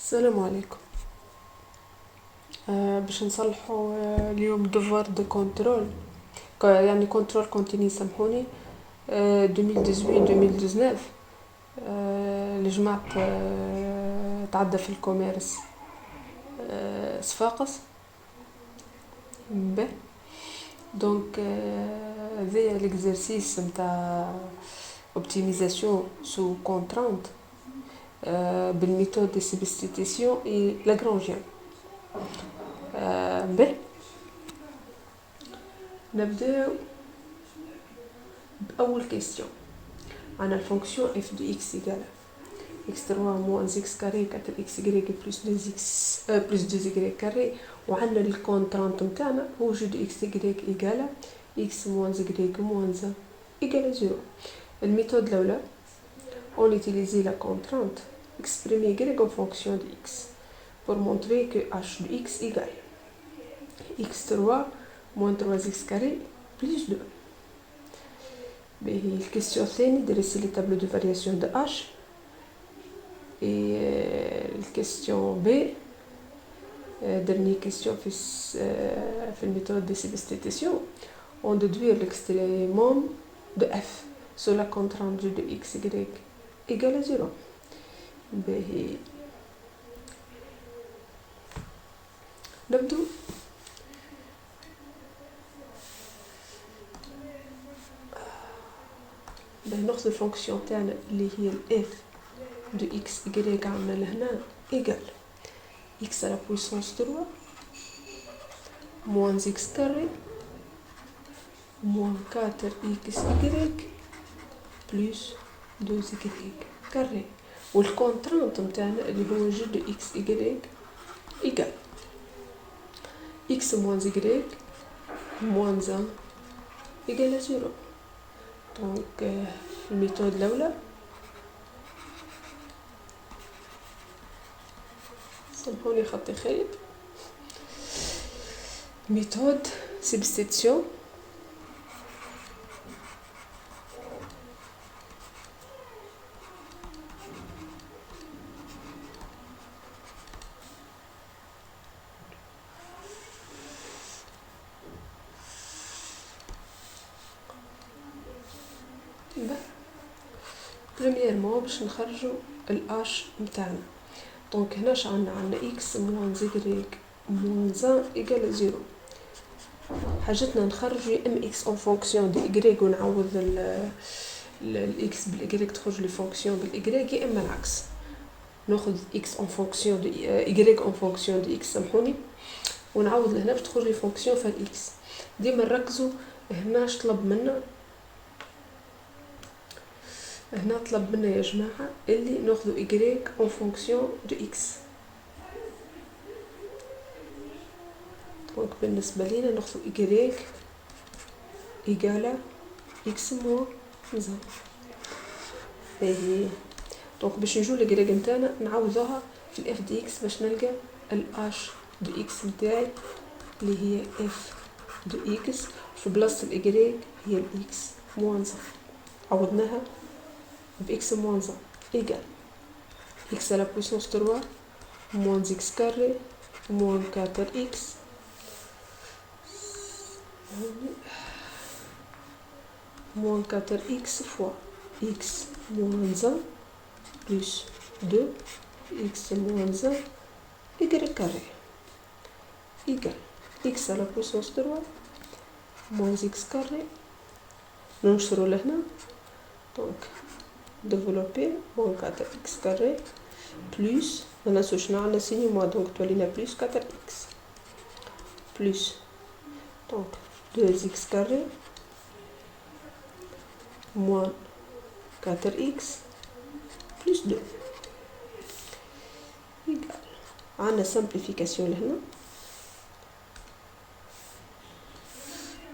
السلام عليكم. باش نصلحوا اليوم دوفوار دو كونترول، يعني كنترول كونتيني سامحوني، 2018-2019 اللي جمعت تعدى في الكوميرس صفاقس به. دونك هذايا ليكزرسيس نتاع اوبتيميزاسيون سو كونترانت بالميثود دي سبستيتيسيون اي لاغرانجيان. به نبداو بأول كيستيون. عنا الفونكسيون f de x égale x3 moins x carré 4xy plus 2x plus 2y carré، وعنا الكونترانت متاعنا هو جو دو x y égale x moins y moins 1 égale 0. الميثود الأولى on utilise la contrainte exprimer y en fonction de x pour montrer que h de x égale x3 moins 3x carré plus 2. الكيستيون الثاني درسي لي تابلو دو فارياسيون دو h. الكيستيون بي درني كيستيون في الميثود دي سبستيتيسيون on déduire l'extrémum de f sur la contrainte de x y égale à 0. نبدو ناخذ الفونكسيون تاعنا اللي هي الاف دو اكس y عندنا لهنا ايغال x à la puissance 3 moins x carré moins 4xy plus 2y carré. والكونترانت متاعنا اللي هو جو دو x y ايغال x moins y moins 1 égale à 0. دونك الميثود الأولى سامحوني خطي خايب، ميثود سبستيتيون بريميرمون باش نخرجوا الاش متاعنا. دونك هنا عندنا x moins y moins 1 égale 0. حاجتنا نخرجوا يا ام x en fonction de y ونعوض الاكس بالاي تخرج لي فونكسيون بالاي، يا اما العكس ناخذ x en fonction de y en fonction de x سامحوني ونعوض لهنا باش تخرج لي فونكسيون فالاكس. ديما نركزوا هنا طلب منا، هنا طلب منا يا جماعة اللي ناخذوا y en fonction de x. دونك بالنسبة لينا ناخذوا y إيجالة x moins 1. دونك باش نجو لي y نتاعنا نعوضوها في الاف دي x باش نلقى الاش دو x نتاعي اللي هي f دو x في بلاصة الاي هي الاكس moins 1. عوضناها بx moins 1 égale x à la puissance 3 moins x carré moins 4x moins 4x fois x moins 1 plus 2 x moins 1 y carré égale x à la puissance 3 moins x carré ننشروا لهنا. دونك développer moins 4x carré plus مننسوش عندنا سيني موان دونك تولينا plus 4x plus donc 2x carré moins 4x plus 2 égale عندنا simplification لهنا.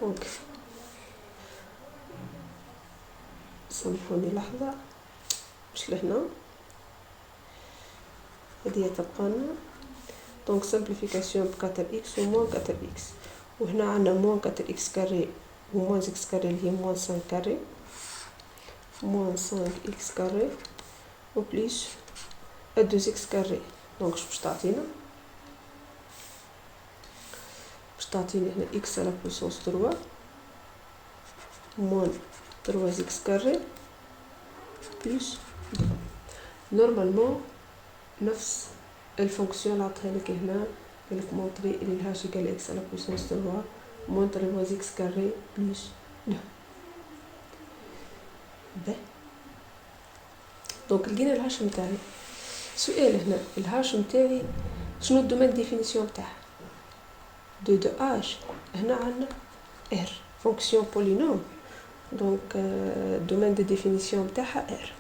دونك سامحوني لحظة مش لهنا هذه تبقى لنا. دونك سامبليفيكاسيون ب 4x و موان 4x، وهنا عندنا موان 4x كاري و موان x كاري اللي هي موان 5 كاري moins 5x carré au plus 2x carré دونك باش تعطيني هنا x على بويسونس 3 موان 3 x كاري بلس 2. نورمالمون نفس الفونكسيون اللي عطيها لك هنا، قالك مونطري اللي الهاش يقال x على بويسونس 3 موان 3 x كاري بلس 2. دونك لقينا الهاش نتاعي. سؤال هنا، الهاش نتاعي شنو الدومين ديفينيسيون نتاعها؟ دو اش هنا عندنا ار فونكسيون بولينوم، دونك الدومين دو ديفينيسيون نتاعها ار.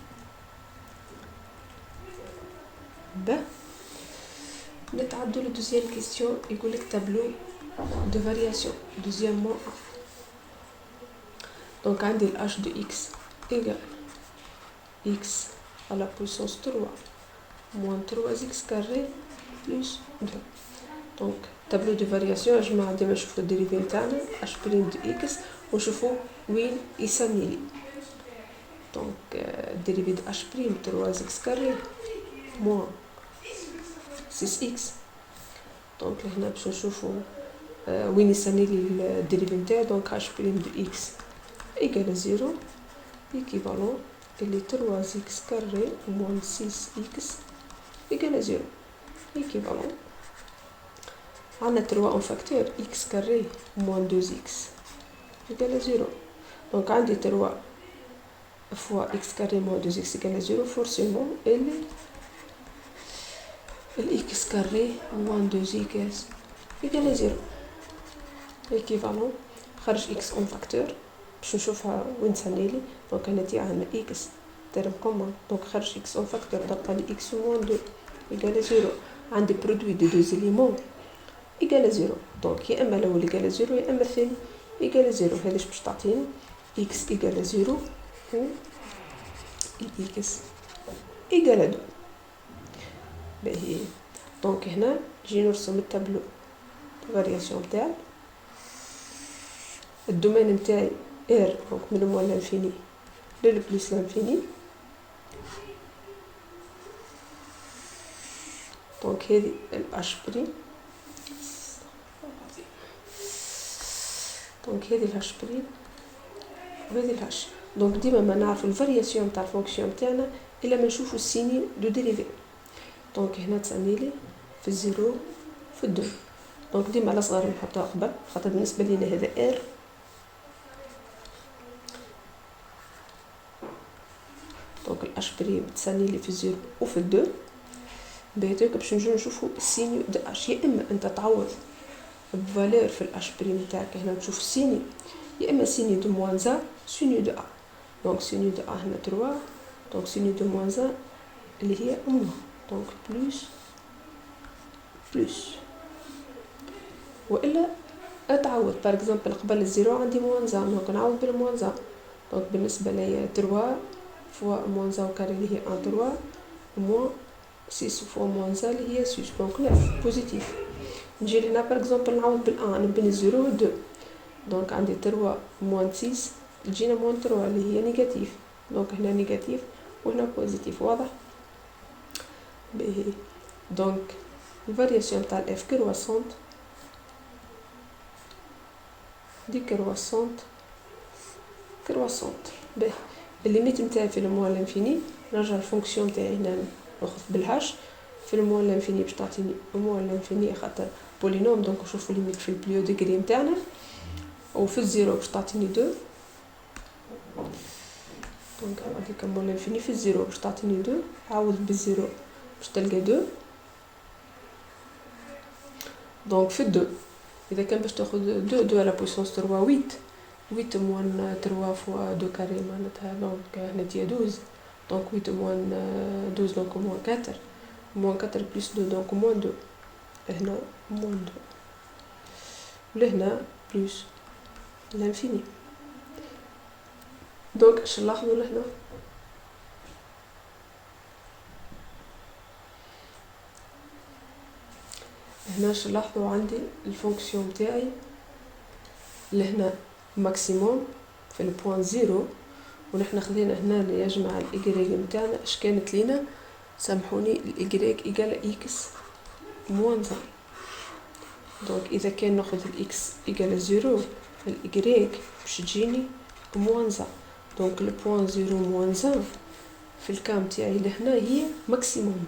نتعدو لدوزيام كيستيون، يقولك تابلو دو فارياسيون دوزيامون. دونك عندي الاش دو اكس ايغال x à la puissance 3 moins 3x carré plus 2. Donc tableau de variation جماعة ديما نشوفو الديريفي نتاعنا اش بريم دو اكس ونشوفو وين يسمي لي. دونك الديريفي دو اش بريم 3x كاري moins 6x. دونك هنا باش نشوفو وين يسمي لي الديريفي نتاعي. دونك اش بريم دو اكس ايكال 0 équivalent اللي 3x carré moins 6x égale 0 équivalent. عندنا 3 en facteur x carré moins 2x égale 0. donc عندي 3 fois x carré moins 2x égale 0 forcément اللي x carré moins 2x égale 0 équivalent. خرج x en facteur باش نشوفها وين تسنيلي. دونك هنا تي عندنا x ترم كومون، دونك خرج x اون فاكتور تبقى لي x موان 2 ايكال 0. عندي برودوي دو دوز إليمون ايكال 0. دونك يا اما الاول ايكال 0 يا اما الثاني ايكال 0. هذاش باش تعطيني x ايكال 0 و x ايكال 2. باهي دونك هنا نجي نرسم التابلو فارياسيون تاعي. الدومين نتاعي r دونك من موان لانفيني لو بلس لانفيني. دونك هذه الاش بريم، دونك هذه الهاش بريم وهذه الهاش. دونك ديما ما نعرف الفارياسيون تاع الفونكسيون تاعنا الا ما نشوفوا السيني دو ديريفي. دونك هنا تسمي لي في الزيرو في الدو. دونك ديما على صغار نحطها قبل خاطر بالنسبه لينا هذا ار. دونك الاش بريم تسمي لي في الزيرو وفي الدو. بهذاك باش نجيو نشوفوا سينيو دو اش. يا اما انت تعوض بفالور في الاش بريم تاعك هنا تشوف سينيو، يا اما سينيو دو موان زا سينيو دو ا. دونك سينيو دو ا هنا 3، دونك سينيو دو موان زا اللي هي موان، دونك بلوس. والا اتعوض باغ اكزومبل قبل الزيرو عندي موان زا، دونك نعوض بالموان زا. دونك بالنسبه ليا 3 فوا موان زا وكاري اللي هي 1 3 موان 6 فوا موان زا اللي هي 6، دونك 9 بوزيتيف. نجي لهنا باغ اكزومبل نعوض بالان نبني 0 و 2. دونك عندي 3 موان 6 تجينا موان 3 اللي هي نيجاتيف. دونك هنا نيجاتيف وهنا بوزيتيف. واضح؟ باهي دونك الفارياسيون تاع الاف كرواسونت دي كرواسونت باهي. الليميت نتاعي في الموان لانفيني نرجع الفونكسيون تاعي هنا ناخذ بالهاش في الموان لانفيني باش تعطيني الموان لانفيني خاطر بولينوم. دونك نشوفوا ليميت في البليو ديغري نتاعنا، وفي الزيرو باش تعطيني 2. دونك هذيك الموان لانفيني في الزيرو باش تعطيني 2. عوض بالزيرو باش تلقى 2. دونك في 2 اذا كان باش تاخذ 2 على بويسونس 3 8 موان 3 فوا 2 كاري معناتها دونك هنا تي 12. دونك 8 موان 12 دونك موان 4 موان 4 بلس 2 دونك موان 2. هنا موان 2 ولهنا بلس لانفيني. دونك اش نلاحظوا لهنا؟ هنا اش نلاحظوا؟ عندي الفونكسيون تاعي لهنا ماكسيموم في البوان 0، ونحن خذينا هنا اللي يجمع الايغريغ نتاعنا اش كانت لينا سامحوني الإجريك إيجال إكس موان زان. دونك إذا كان ناخذ الإكس إيجال زيرو الإجريك باش تجيني موان زان. دونك البوان زيرو موان زان في الكام تاعي لهنا هي ماكسيموم.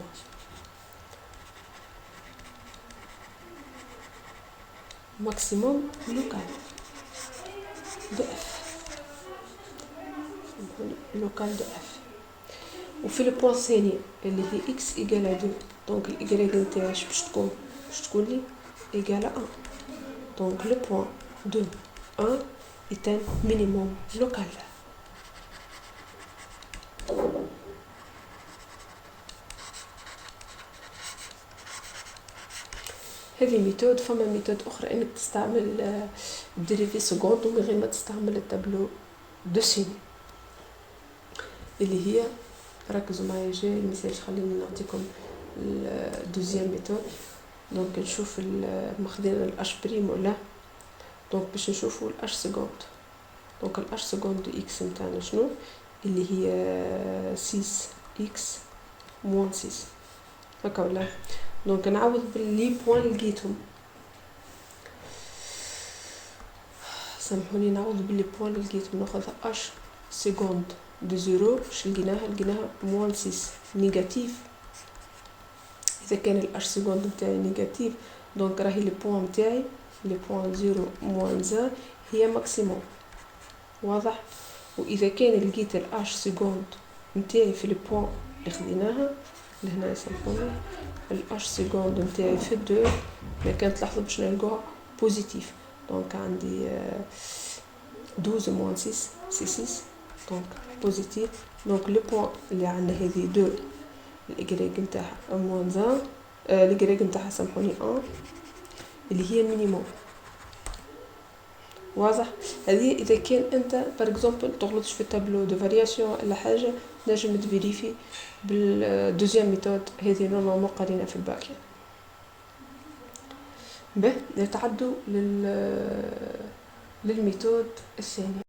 ماكسيموم لوكال دو اف، لوكال دو اف. وفي البوان الثاني اللي هي اكس ايجال دو، دونك الايكغيك نتاعي باش تكون لي ايجال 1. دونك لو بوان دو 1 est un minimum local. هذه ميثود. فما ميثود اخرى انك تستعمل الديريفي سكوند ومن غير ما تستعمل التابلو دو سيني، اللي هي ركزوا معايا جاي المثال. خليني نعطيكم الدوزيام ميثود. دونك نشوف ماخذين الاش بريم ولا. دونك باش نشوفوا الاش سكوند. دونك الاش سكوند دو اكس نتاعنا شنو اللي هي 6 اكس موان 6 هكا ولا. دونك نعوض باللي بوان لقيتهم. سامحوني نعوض باللي بوان لقيتهم. ناخذ اش سكوند دو زيرو باش لقيناها موان 6 نيجاتيف. اذا كان الاش سكوند نتاعي نيجاتيف دونك راهي لي بوان نتاعي لي بوان زيرو موان زان هي ماكسيموم. واضح. واذا كان لقيت الاش سكوند نتاعي في لي بوان اللي خديناها لهنا سامحوني الاش سكوند نتاعي في الدو ما كانت تلاحظوا باش نلقاها بوزيتيف. دونك عندي 12 موان 6 سي 6 دونك بوزيتيف. دونك لو بوان اللي عندنا هذه دو الإجريك نتاعها موان زان الإجريك نتاعها سامحوني 1 اللي هي المينيموم. واضح. هذه اذا كان انت بار اكزومبل تغلطش في التابلو دو فارياسيون ولا حاجه نجم تفيريفي بالدوزيام ميثود. هذه نورمالمون قرينا في الباك. به نتعدوا للميثود الثانيه.